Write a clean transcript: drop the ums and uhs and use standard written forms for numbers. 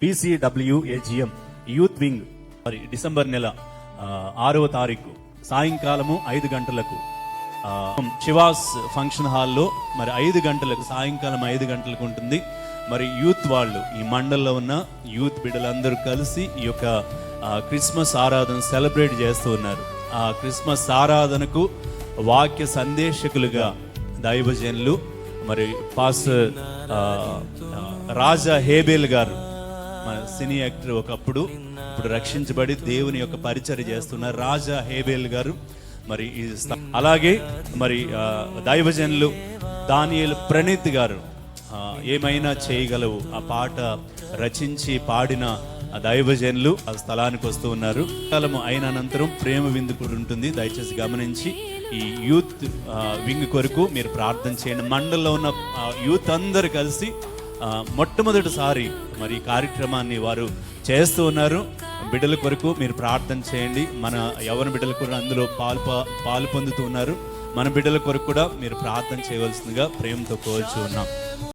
PCWAGM youth wing మరి December నెల 6వ తారీఖు సాయంకాలము 5 గంటలకు చివాస్ ఫంక్షన్ హాల్లో మరి 5 గంటలకు సాయంకాలం 5 గంటలకు ఉంటుంది. మరి యూత్ వాళ్ళు ఈ మండలంలో ఉన్న యూత్ బిడ్డలందరూ కలిసి ఈ యొక్క క్రిస్మస్ ఆరాధన సెలబ్రేట్ చేస్తూ ఉన్నారు. ఆ క్రిస్మస్ ఆరాధనకు వాక్య సందేశకులుగా దైవజనులు మరి పాస్టర్ రాజా హేబేల్ గారు, మన సినీ యాక్టర్, ఇప్పుడు రక్షించబడి దేవుని యొక్క పరిచర్య చేస్తున్నారు రాజా హేబేల్ గారు. మరి అలాగే మరి దైవజనులు దానియేలు ప్రణీత్ గారు, ఏమైనా చేయగలవు ఆ పాట రచించి పాడిన దైవజనులు ఆ స్థలానికి వస్తూ ఉన్నారు. కాలము అయిన అనంతరం ప్రేమ విందు కూడా ఉంటుంది. దయచేసి గమనించి ఈ యూత్ వింగ్ కొరకు మీరు ప్రార్థన చేయండి. మండలంలో ఉన్న యూత్ అందరు కలిసి మొట్టమొదటిసారి మరి కార్యక్రమాన్ని వారు చేస్తూ ఉన్నారు. బిడ్డల కొరకు మీరు ప్రార్థన చేయండి. మన యవ్వన బిడ్డల కొరకు అందులో పాలు పొందుతూ ఉన్నారు. మన బిడ్డల కొరకు కూడా మీరు ప్రార్థన చేయవలసిందిగా ప్రేమతో కోరుచూ ఉన్నాం.